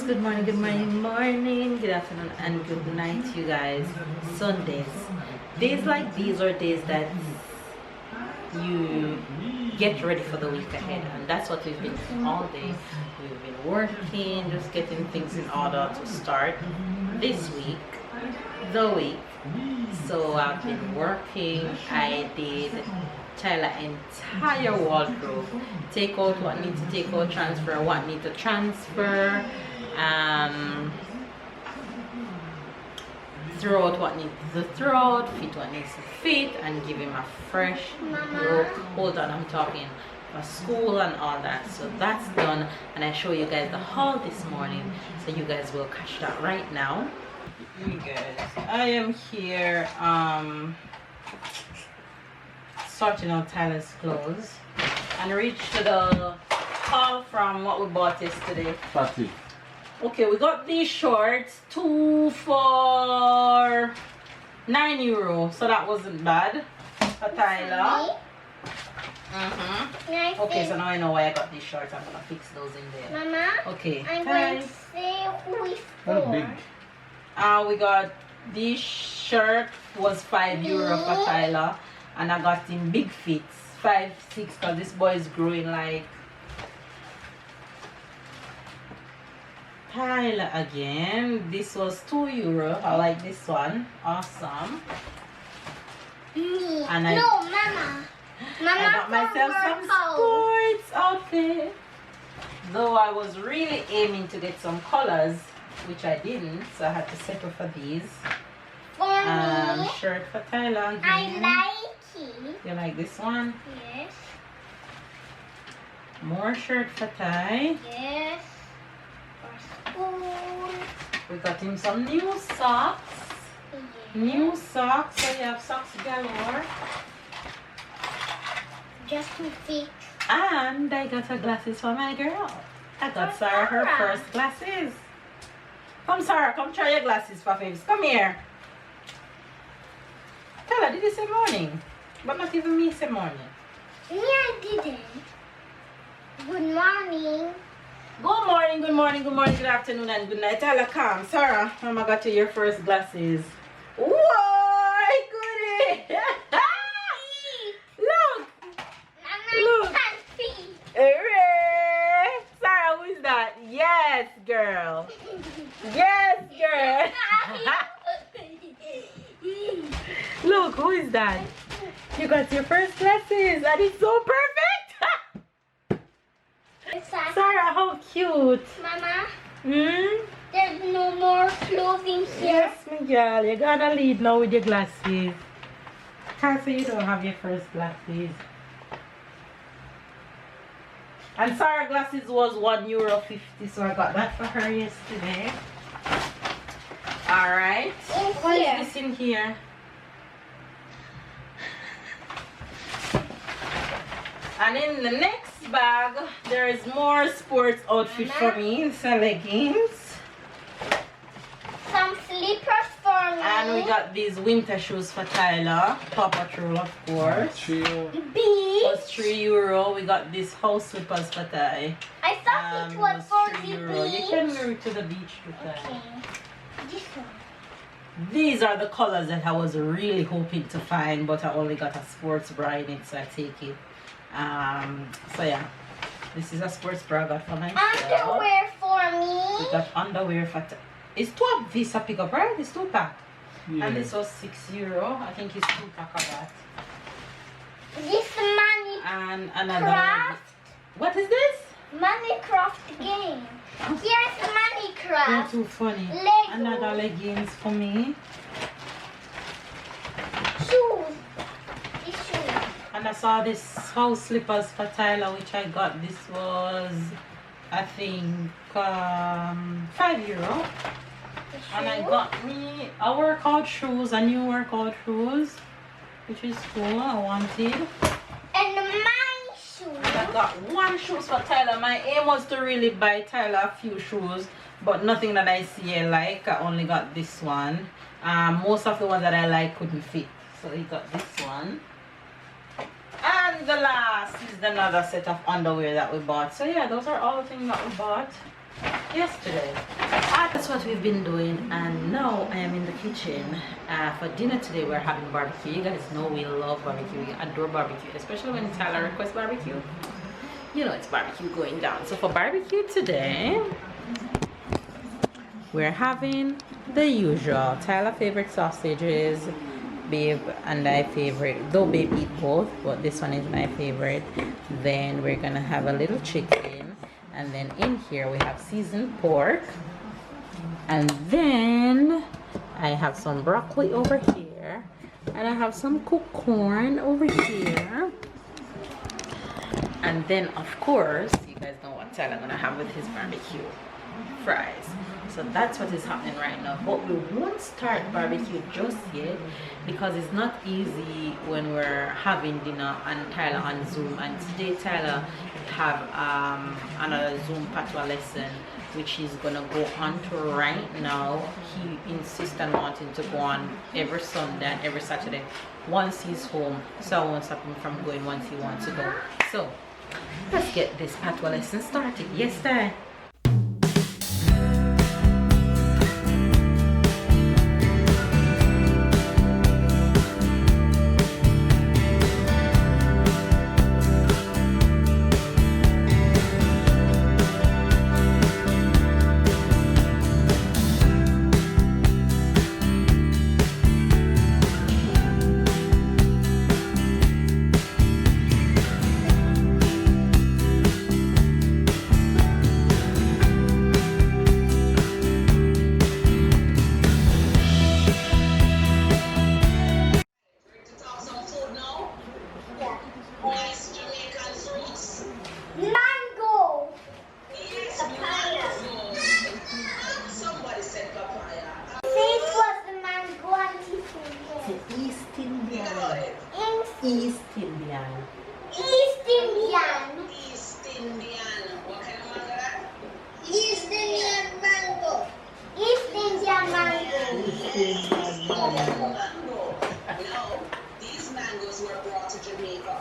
good morning, good afternoon, and good night, you guys. Sundays. Days like these are days that you get ready for the week ahead, and that's what we've been doing all day. We've been working, just getting things in order to start this week, the week. So I've been working. I did Tyler entire wardrobe, take out what need to take out, transfer what need to transfer, throw out what needs to throw out, fit what needs to fit, and give him a fresh look. Hold on, I'm talking for school and all that. So that's done, and I show you guys the haul this morning, so you guys will catch that right now. You guys, I am here sorting out Tyler's clothes and reached to the haul from what we bought yesterday. Party. Okay, we got these shorts, 2 for €9, so that wasn't bad for Tyler. Okay, so now I know why I got these shorts. I'm gonna fix those in there. Mama, okay, I'm going to say who is That's big. we got this shirt was €5 for Tyler, and I got him big fits, 5, 6, because this boy is growing like Tyler again. This was €2. I like this one, awesome. me. And No, Mama. Mama, I got myself some sports outfit. Though I was really aiming to get some colors, which I didn't, so I had to settle for these. For me, Shirt for Tyler again. I like it. You like this one? Yes. More shirt for Ty. Yes. For school. We got him some new socks. Yes. New socks, so you have socks galore. Just to fit. And I got her glasses for my girl. I got Sarah her first glasses. Come Sarah, come try your glasses for Fibs. Come here. Tyler, did you say morning? But not even me say morning. Me, I didn't. Good morning. Good morning, good morning, good morning, good afternoon, and good night. Tyler, come. Sarah, Mama got you your first glasses. Whoa, Goodie! Look! Mama, Look. I can't see. Hooray! Sarah, who is that? Yes, girl. Yes, girl. Look, who is that? You got your first glasses. That is so perfect. Sarah, how cute. Mama, Hmm? there's no more clothes in here. Yes, my girl. You gotta lead now with your glasses. Can't say you don't have your first glasses. And Sarah glasses was €1.50, so I got that for her yesterday. Alright. In What here. is this in here? And in the next bag, there is more sports outfit for me. It's a leggings. Some slippers for me. And we got these winter shoes for Tyler. Paw Patrol, of course. Trio. B. Was €3. We got these house slippers for Ty. I thought it was for the €3. You beach. can wear it to the beach with Ty. Okay. This one. These are the colors that I was really hoping to find, but I only got a sports bra in it, so I take it. So yeah, this is a sports bra I got for myself. Underwear for me. We got underwear for it's 2 of this a pick up, right? It's 2 pack. Yeah. And this was €6. I think it's 2 pack of that. This money And another. craft. What is this? Minecraft game. Here's You're Minecraft. too funny. Lego. Another leggings for me. Shoes. These shoes. And I saw this house slippers for Tyler, which I got. This was, I think, €5. And I got me a workout shoes, a new workout shoes, which is cool. I wanted. And my shoes. I got 1 shoes for Tyler. My aim was to really buy Tyler a few shoes, but nothing that I see I like. I only got this one. Most of the ones that I like couldn't fit, so he got this one. And the last is another set of underwear that we bought. So yeah, those are all the things that we bought. yesterday. That's what we've been doing, and now I am in the kitchen. For dinner today we're having barbecue. You guys know we love barbecue, we adore barbecue, especially when Tyler requests barbecue. You know it's barbecue going down. So for barbecue today, we're having the usual. Tyler favorite sausages, Babe and I favorite, though Babe eat both, but this one is my favorite. Then we're gonna have a little chicken, and then in here we have seasoned pork, and then I have some broccoli over here, and I have some cooked corn over here. And then of course you guys know what Tyler gonna have with his barbecue: fries. So that's what is happening right now, but we won't start barbecue just yet because it's not easy when we're having dinner and Tyler on Zoom. And today Tyler have another Zoom patois lesson which he's gonna go on to right now. He insists on wanting to go on every Sunday and every Saturday once he's home, so I won't stop him from going once he wants to go. So let's get this patois lesson started. Yes, Ty? East Indian. East Indian. East Indian. What kind of mango that? East Indian mango. East Indian mango. Mango. No, these mangoes were brought to Jamaica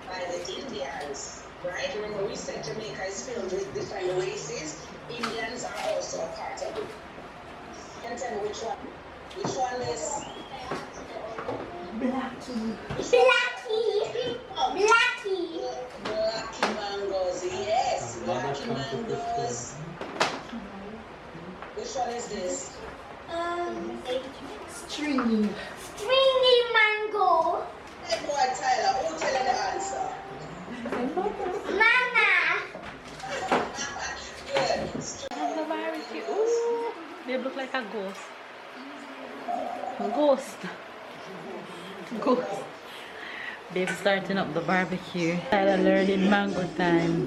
by the Indians, right? Remember we said Jamaica is filled with different races. Indians are also a part of it. And tell me which one? Which one is? Blackie. Blackie. Blackie. Blackie mangoes, yes. Blackie mangoes. Which one is this? Stringy. Stringy mango. Hey boy Tyler, who tell you the answer? Mama. Good. The barbecue. Ooh, they look like a ghost. Ghost. Babe starting up the barbecue. Tyler learning mango time.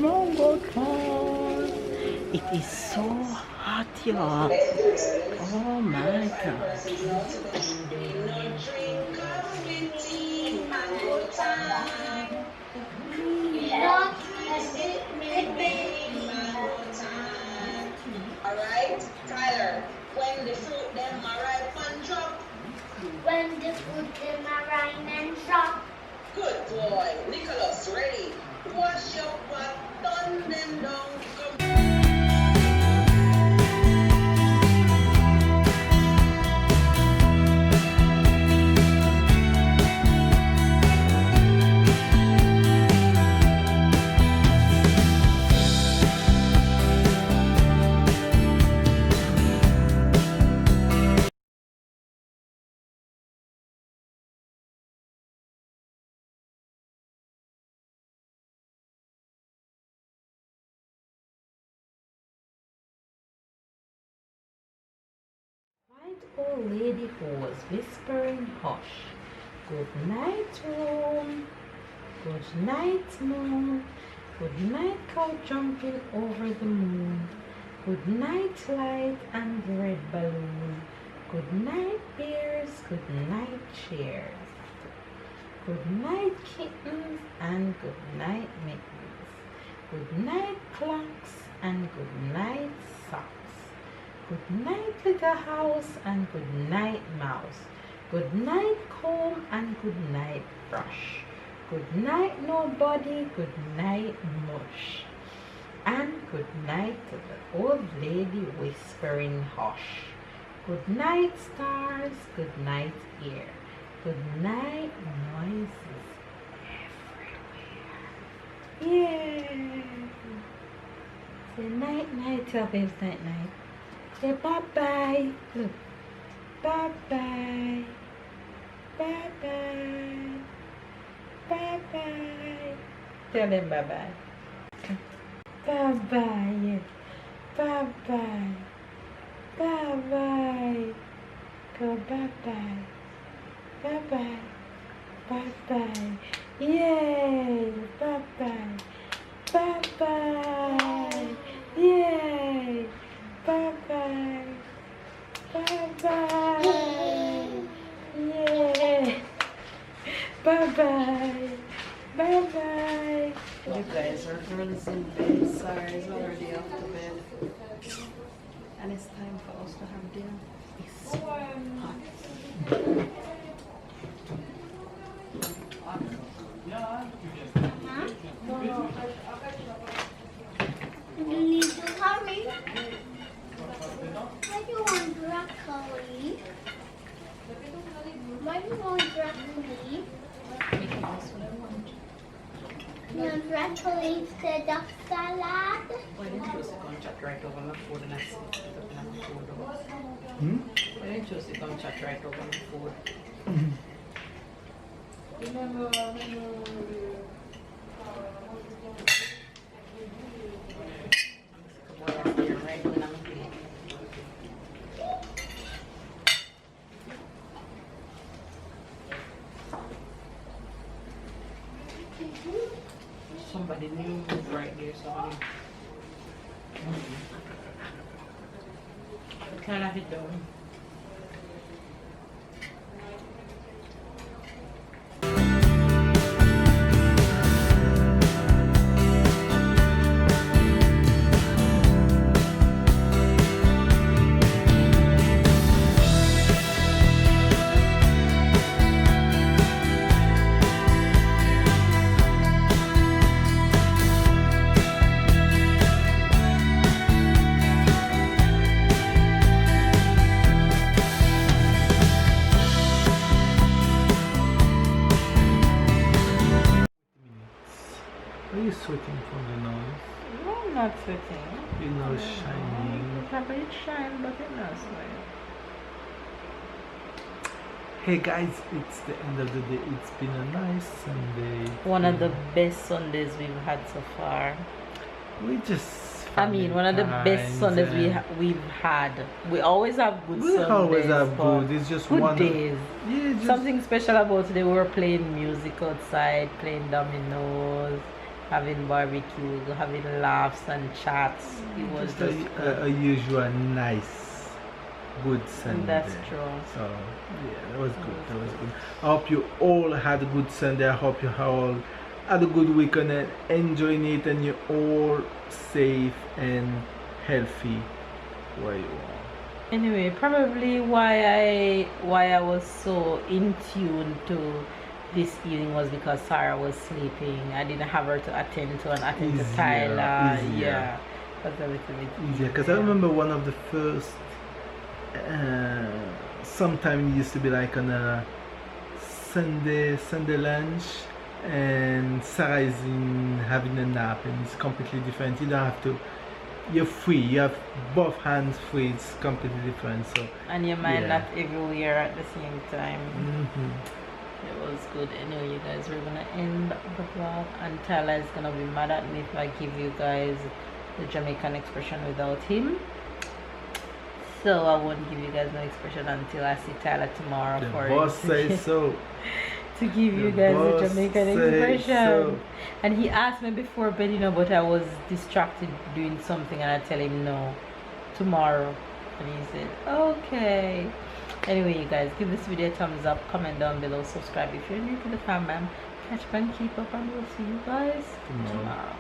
Mango time. It is so hot, y'all. Oh my god. Alright, Tyler, when the fruit them arrive and drop. When the food them arrive and drop. Good boy. Nicholas, ready? Wash your butt, turn them down. Come. White old lady who was whispering hush. Good night, room. Good night, moon. Good night, cow jumping over the moon. Good night, light and red balloon. Good night, bears. Good night, chairs. Good night, kittens, and good night, mittens. Good night, clocks, and good night, socks. Good night, little house, and good night, mouse. Good night, comb, and good night, brush. Good night, nobody. Good night, mush. And good night to the old lady whispering hush. Good night, stars. Good night, air. Good night, noises everywhere. Yeah. Say night, night. Tell babes night, night. Say bye bye. Look. Bye bye. Bye bye. Bye bye. Tell them bye bye. Bye bye. Yes. Bye bye. Bye bye. Go bye bye. Bye bye. Bye bye. Yay. Bye bye. Bye bye. Yay. Bye bye. Bye bye. Yay. Bye bye. Bye bye. You guys are girls in bed. Sarah is already off to bed. And it's time for us to have dinner. It's hot. You need to hurry. Why do you want broccoli? Why do you want broccoli? You want broccoli instead of salad? Why didn't you sit down chat right over my food and I sit up in my food? Why didn't you sit down chat right over my food? Somebody new right there, somebody. Can I hit down? Are you sweating from the nose? No, I'm not sweating. Your nose shining. Probably it shine, but it not sweat. Hey guys, it's the end of the day. It's been a nice Sunday. One of the best Sundays we've had so far. We just. One of the best Sundays we've had. We always have good We Sundays. always have but good. It's just good one. days. Yeah, just, Something special about today. We were playing music outside, playing dominoes, having barbecue, having laughs and chats. It was just just good. a usual nice, good Sunday. That's true. So yeah, that was good. That was good. I hope you all had a good Sunday. I hope you all had a good weekend and enjoying it, and you're all safe and healthy where you are. Anyway, probably why I was so in tune to this evening was because Sarah was sleeping. I didn't have her to attend to and attend to Tyler. Easier. Yeah, that's a little bit Easier, because I remember one of the first. Sometime it used to be like on a Sunday lunch, and Sarah is having a nap, and it's completely different. You don't have to. You're free. You have both hands free. It's completely different. So. and your mind Yeah. not everywhere at the same time. Mm-hmm. It was good. Anyway, you guys, we're gonna end the vlog, and Tyler is gonna be mad at me if I give you guys the Jamaican expression without him. So I won't give you guys no expression until I see Tyler tomorrow The for boss it. says so. To give you The guys the boss Jamaican says expression. so. And he asked me before bed, but I was distracted doing something, and I tell him no, tomorrow. And he said, okay. Anyway, you guys, give this video a thumbs up, comment down below, subscribe if you're new to the family. Catch up and keep up, and we'll see you guys tomorrow.